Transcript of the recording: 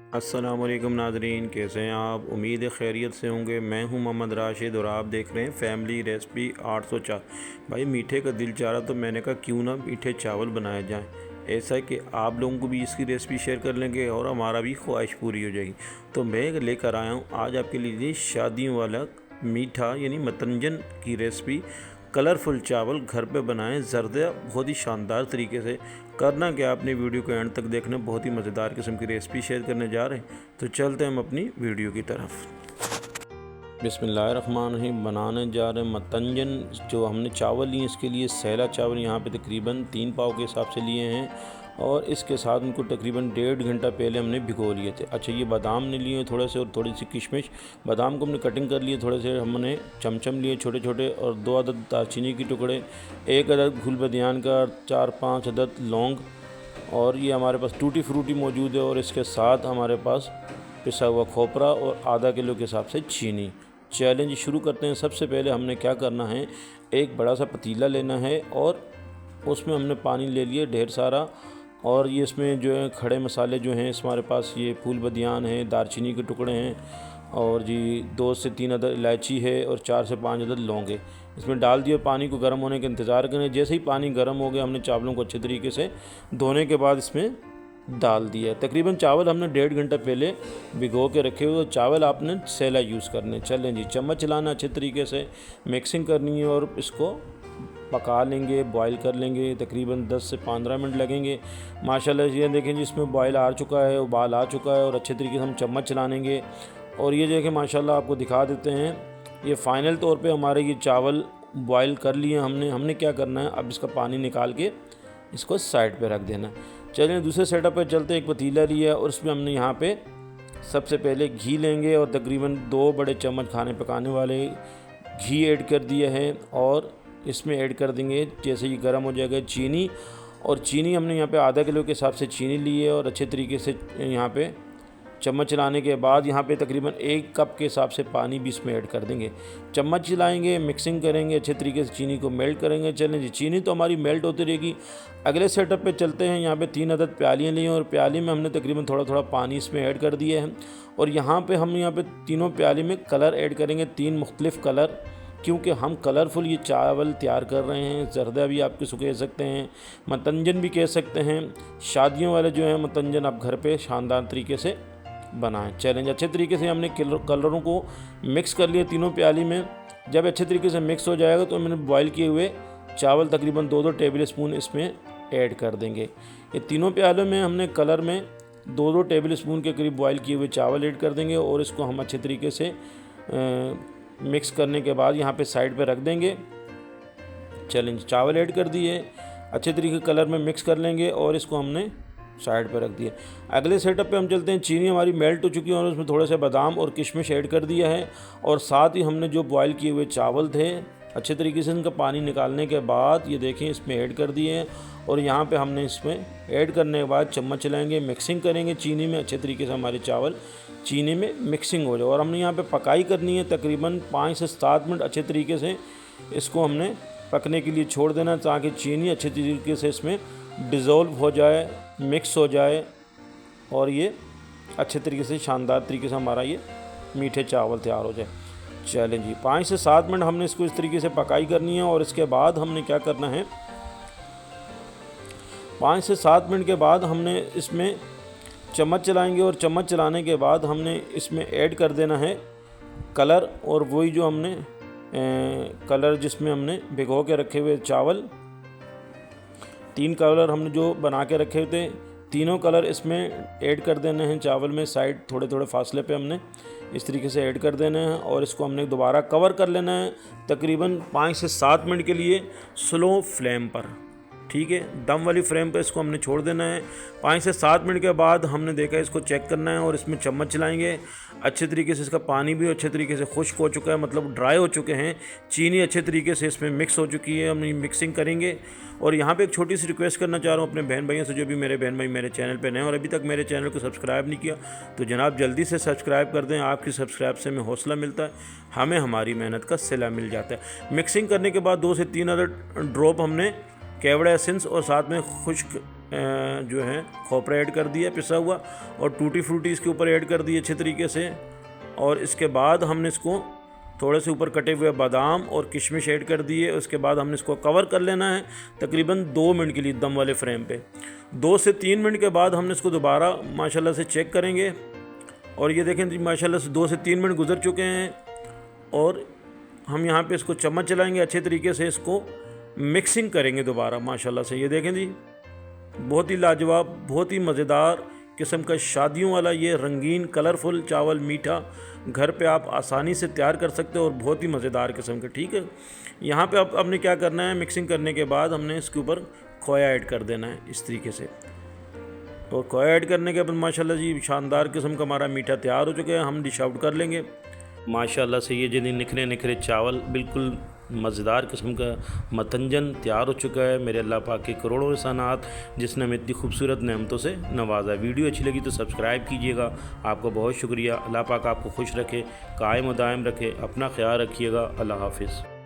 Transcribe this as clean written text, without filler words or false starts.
अस्सलाम वालेकुम नाज़रीन, कैसे हैं आप? उम्मीद है खैरियत से होंगे। मैं हूं मोहम्मद राशिद और आप देख रहे हैं फैमिली रेसिपी 804। भाई मीठे का दिल चाह रहा तो मैंने कहा क्यों ना मीठे चावल बनाए जाएं। ऐसा है कि आप लोगों को भी इसकी रेसिपी शेयर कर लेंगे और हमारा भी ख्वाहिश पूरी हो जाएगी। तो मैं लेकर आया हूँ आज आपके लिए शादियों वाला मीठा यानी मतंजन की रेसिपी। कलरफुल चावल घर पे बनाएं ज़रदा बहुत ही शानदार तरीके से। करना क्या, आपने वीडियो को एंड तक देखना, बहुत ही मज़ेदार किस्म की रेसिपी शेयर करने जा रहे हैं। तो चलते हैं हम अपनी वीडियो की तरफ। बिस्मिल्लाहिर्रहमानिर्रहीम। बनाने जा रहे हैं मतंजन। जो हमने चावल लिए इसके लिए सैला चावल यहाँ पे तकरीबन 3 पाव के हिसाब से लिए हैं और इसके साथ उनको तकरीबन 1.5 घंटा पहले हमने भिगो लिए थे। अच्छा, ये बादाम ने लिए थोड़े से और थोड़ी सी किशमिश। बादाम को हमने कटिंग कर लिए, थोड़े से हमने चमचम लिए छोटे छोटे और 2 अदद दालचीनी के टुकड़े, 1 अदद फूल बदियान का, 4-5 अदद लौंग और ये हमारे पास टूटी फ्रूटी मौजूद है और इसके साथ हमारे पास पिसा हुआ खोपरा और आधा किलो के हिसाब से चीनी। चैलेंज शुरू करते हैं। सबसे पहले हमने क्या करना है, एक बड़ा सा पतीला लेना है और उसमें हमने पानी ले लिए ढेर सारा। और ये इसमें जो है खड़े मसाले जो हैं, इस हमारे पास ये फूल बदियान है, दालचीनी के टुकड़े हैं और जी 2 से 3 अदद इलायची है और 4 से 5 अदद लौंग है। इसमें डाल दिए, पानी को गर्म होने का इंतज़ार करें। जैसे ही पानी गर्म हो गया हमने चावलों को अच्छे तरीके से धोने के बाद इसमें डाल दिया। तकरीबन चावल हमने 1.5 घंटा पहले भिगो के रखे हुए। चावल आपने सैला यूज़ करने। चलें जी, चम्मच चलाना, अच्छे तरीके से मिक्सिंग करनी है और इसको पका लेंगे, बॉईल कर लेंगे। तकरीबन 10 से 15 मिनट लगेंगे। माशाल्लाह ये देखें जी, इसमें बॉईल आ चुका है, उबाल आ चुका है और अच्छे तरीके से हम चम्मच चलाएंगे। और ये देखें माशाल्लाह, आपको दिखा देते हैं, ये फ़ाइनल तौर पे हमारे ये चावल बॉईल कर लिए हमने क्या करना है, अब इसका पानी निकाल के इसको साइड पे रख देना है। चलिए दूसरे सेटअप पे चलते हैं। एक पतीला लिया और उसमें हमने यहाँ पे सबसे पहले घी लेंगे और तकरीबन 2 बड़े चम्मच खाने पकाने वाले घी ऐड कर दिया है और इसमें ऐड कर देंगे जैसे ही गर्म हो जाएगा चीनी। और चीनी हमने यहाँ पे आधा किलो के हिसाब से चीनी ली है और अच्छे तरीके से यहाँ पे चम्मच चलाने के बाद यहाँ पे तकरीबन 1 कप के हिसाब से पानी भी इसमें ऐड कर देंगे। चम्मच चलाएंगे, मिक्सिंग करेंगे, अच्छे तरीके से चीनी को मेल्ट करेंगे। चलें जी, चीनी तो हमारी मेल्ट होती रहेगी। अगले सेटअप पे चलते हैं। यहाँ पे 3 अदद प्यालियाँ ली हैं और प्याली में हमने तकरीबन थोड़ा थोड़ा पानी इसमें ऐड कर दिया है। और यहाँ पे हम यहाँ पे तीनों प्याली में कलर ऐड करेंगे, 3 मुख्तलिफ़ कलर, क्योंकि हम कलरफुल ये चावल तैयार कर रहे हैं। ज़रदा भी आप किसको कह सकते हैं, मतंजन भी कह सकते हैं। शादियों वाले जो हैं मतंजन आप घर पे शानदार तरीके से बनाएं। चैलेंज अच्छे तरीके से हमने कलरों को मिक्स कर लिया तीनों प्याली में। जब अच्छे तरीके से मिक्स हो जाएगा तो मैंने बॉईल किए हुए चावल तकरीबन 2-2 टेबल स्पून इसमें ऐड कर देंगे। ये तीनों प्यालों में हमने कलर में 2-2 टेबल स्पून के करीब बॉईल किए हुए चावल ऐड कर देंगे और इसको हम अच्छे तरीके से मिक्स करने के बाद यहाँ पे साइड पे रख देंगे। चलें, चावल ऐड कर दिए, अच्छे तरीके कलर में मिक्स कर लेंगे और इसको हमने साइड पे रख दिया। अगले सेटअप पे हम चलते हैं। चीनी हमारी मेल्ट हो चुकी है और उसमें थोड़े से बादाम और किशमिश ऐड कर दिया है और साथ ही हमने जो बॉईल किए हुए चावल थे अच्छे तरीके से इनका पानी निकालने के बाद ये देखें इसमें ऐड कर दिए हैं। और यहाँ पे हमने इसमें ऐड करने के बाद चम्मच चलाएंगे, मिक्सिंग करेंगे चीनी में, अच्छे तरीके से हमारे चावल चीनी में मिक्सिंग हो जाए। और हमने यहाँ पे पकाई करनी है तकरीबन 5 से 7 मिनट। अच्छे तरीके से इसको हमने पकने के लिए छोड़ देना ताकि चीनी अच्छे तरीके से इसमें डिज़ोल्व हो जाए, मिक्स हो जाए और ये अच्छे तरीके से शानदार तरीके से हमारा ये मीठे चावल तैयार हो जाए। चलें जी, 5 से 7 मिनट हमने इसको इस तरीके से पकाई करनी है। और इसके बाद हमने क्या करना है, 5 से 7 मिनट के बाद हमने इसमें चम्मच चलाएंगे और चम्मच चलाने के बाद हमने इसमें ऐड कर देना है कलर। और वही जो हमने कलर जिसमें हमने भिगो के रखे हुए चावल, 3 कलर हमने जो बना के रखे हुए थे, तीनों कलर इसमें ऐड कर देने हैं चावल में। साइड थोड़े थोड़े फासले पे हमने इस तरीके से ऐड कर देने हैं और इसको हमने दोबारा कवर कर लेना है तकरीबन 5 से 7 मिनट के लिए स्लो फ्लेम पर। ठीक है, दम वाली फ्लेम पर इसको हमने छोड़ देना है। 5 से 7 मिनट के बाद हमने देखा इसको चेक करना है और इसमें चम्मच चलाएंगे। अच्छे तरीके से इसका पानी भी अच्छे तरीके से खुश्क हो चुका है, मतलब ड्राई हो चुके हैं। चीनी अच्छे तरीके से इसमें मिक्स हो चुकी है, हम मिक्सिंग करेंगे। और यहाँ पे एक छोटी सी रिक्वेस्ट करना चाह रहा हूँ अपने बहन भाइयों से, जो भी मेरे बहन भाई मेरे चैनल पे नए और अभी तक मेरे चैनल को सब्सक्राइब नहीं किया तो जनाब जल्दी से सब्सक्राइब कर दें। आपकी सब्सक्राइब से हमें हौसला मिलता है, हमें हमारी मेहनत का सिला मिल जाता है। मिक्सिंग करने के बाद 2 से 3 अदर ड्रॉप हमने केवड़ा एसेंस और साथ में खुश्क जो है खोपरा ऐड कर दिया पिसा हुआ, और टूटी फ्रूटी इसके ऊपर ऐड कर दी अच्छे तरीके से। और इसके बाद हमने इसको थोड़े से ऊपर कटे हुए बादाम और किशमिश ऐड कर दिए। उसके बाद हमने इसको कवर कर लेना है तकरीबन 2 मिनट के लिए दम वाले फ्लेम पे। 2 से 3 मिनट के बाद हमने इसको दोबारा माशाल्लाह से चेक करेंगे, और ये देखें जी माशाल्लाह से 2 से 3 मिनट गुजर चुके हैं। और हम यहाँ पे इसको चम्मच चलाएंगे, अच्छे तरीके से इसको मिक्सिंग करेंगे दोबारा माशाल्लाह से। ये देखें जी बहुत ही लाजवाब, बहुत ही मज़ेदार किस्म का शादियों वाला ये रंगीन कलरफुल चावल मीठा घर पे आप आसानी से तैयार कर सकते हो, और बहुत ही मज़ेदार किस्म का। ठीक है, यहाँ पे अब आपने क्या करना है, मिक्सिंग करने के बाद हमने इसके ऊपर खोया ऐड कर देना है इस तरीके से। और खोया ऐड करने के बाद माशाल्लाह जी शानदार किस्म का हमारा मीठा तैयार हो चुका है। हम डिश आउट कर लेंगे माशाल्लाह से। ये जिन्हें निखरे निखरे चावल बिल्कुल मज़ेदार किस्म का मतंजन तैयार हो चुका है। मेरे अल्लाह पाक के करोड़ों एहसानात जिसने हमें इतनी खूबसूरत नेमतों से नवाजा। वीडियो अच्छी लगी तो सब्सक्राइब कीजिएगा। आपको बहुत शुक्रिया। अल्लाह पाक आपको खुश रखे, कायम व दायम रखे। अपना ख्याल रखिएगा। अल्लाह हाफिज़।